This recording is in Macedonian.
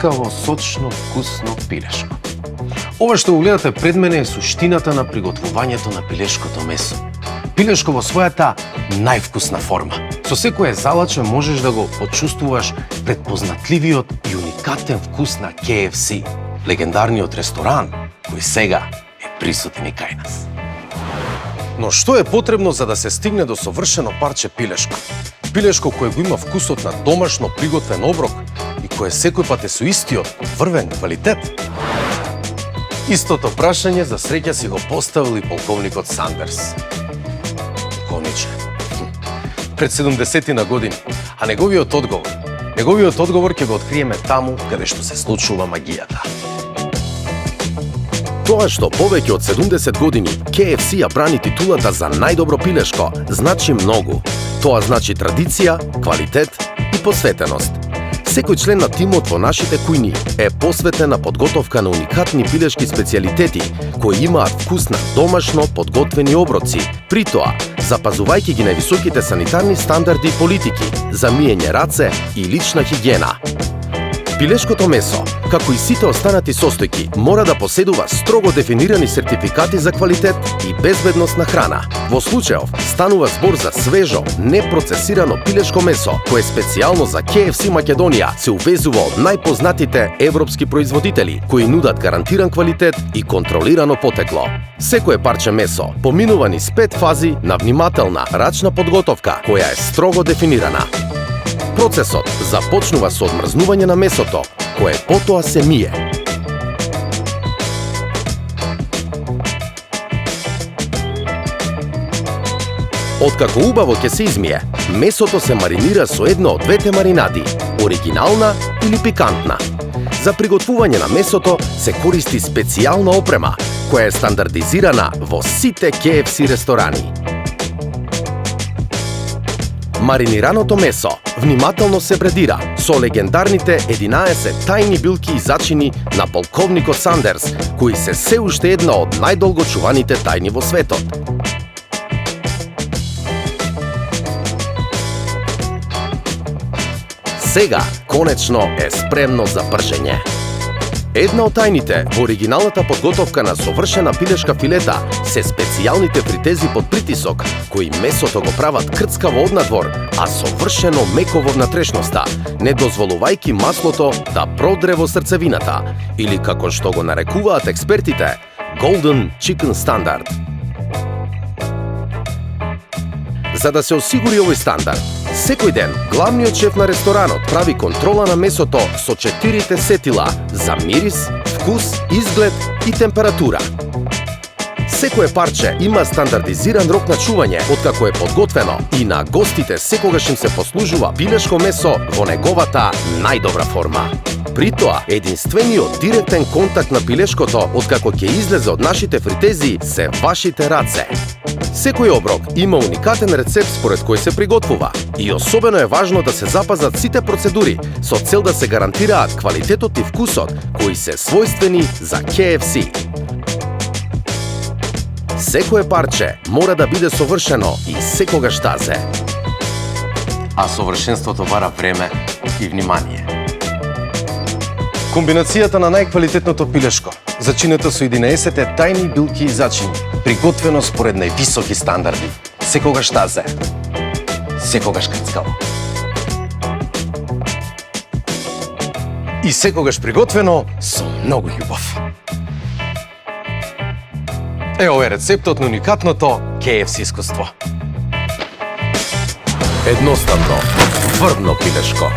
крцкаво, сочно, вкусно пилешко. Ова што го гледате пред мене е суштината на приготвувањето на пилешкото месо. Пилешко во својата највкусна форма. Со секое залаче можеш да го почувствуваш предпознатливиот и уникатен вкус на KFC, легендарниот ресторан кој сега е присутен и кај нас. Но што е потребно за да се стигне до совршено парче пилешко? Пилешко кое го има вкусот на домашно приготвен оброк и кое секој пат е со истиот врвен квалитет? Истото прашање за среќа си го поставил и полковникот Сандерс. Полковниче, пред 70 години, а неговиот одговор ќе го откриеме таму каде што се случува магијата. Тоа што повеќе од 70 години KFC ја брани титулата за најдобро пилешко, значи многу. Тоа значи традиција, квалитет и посветеност. Секој член на тимот во нашите кујни е посветен на подготовка на уникатни пилешки специјалитети кои имаат вкус на домашно подготвени оброци, при тоа запазувајќи ги највисоките санитарни стандарди и политики за миење раце и лична хигиена. Пилешкото месо, како и сите останати состојки, мора да поседува строго дефинирани сертификати за квалитет и безбедност на храна. Во случајов станува збор за свежо, непроцесирано пилешко месо, кое специјално за KFC Македонија се увезува од најпознатите европски производители, кои нудат гарантиран квалитет и контролирано потекло. Секое парче месо поминува низ 5 фази на внимателна рачна подготовка, која е строго дефинирана. Процесот започнува со одмрзнување на месото, кое потоа се мие. Откако убаво ќе се измие, месото се маринира со едно од двете маринади, оригинална или пикантна. За приготвување на месото се користи специјална опрема, која е стандардизирана во сите KFC ресторани. Маринираното месо внимателно се бредира со легендарните 11 тајни билки и зачини на полковникот Сандерс, кои се уште една од најдолго чуваните тајни во светот. Сега, конечно, е спремно за пржење. Една од тајните во оригиналната подготовка на совршена пилешка филета се специјалните фритези под притисок, кои месото го прават крцкаво однадвор, а совршено меко во внатрешноста, не дозволувајќи маслото да продре во срцевината, или како што го нарекуваат експертите, Golden Chicken Standard. За да се осигури овој стандард, секој ден главниот шеф на ресторанот прави контрола на месото со 4 сетила за мирис, вкус, изглед и температура. Секое парче има стандардизиран рок на чување откако е подготвено и на гостите секогаш им се послужува пилешко месо во неговата најдобра форма. При тоа, единствениот директен контакт на пилешкото откако ќе излезе од нашите фритези се вашите раце. Секој оброк има уникатен рецепт според кој се приготвува и особено е важно да се запазат сите процедури со цел да се гарантираат квалитетот и вкусот кои се својствени за KFC. Секое парче мора да биде совршено и секогаш тазе. А совршенството бара време и внимание. Комбинацијата на најквалитетното пилешко, зачинето со 11 тајни билки и зачини, приготвено според највисоки стандарди. Секогаш тазе. Секогаш крцкаво. И секогаш приготвено со многу љубов. Ево е рецептот на уникатното KFC искуство. Едноставно, врвно пилешко.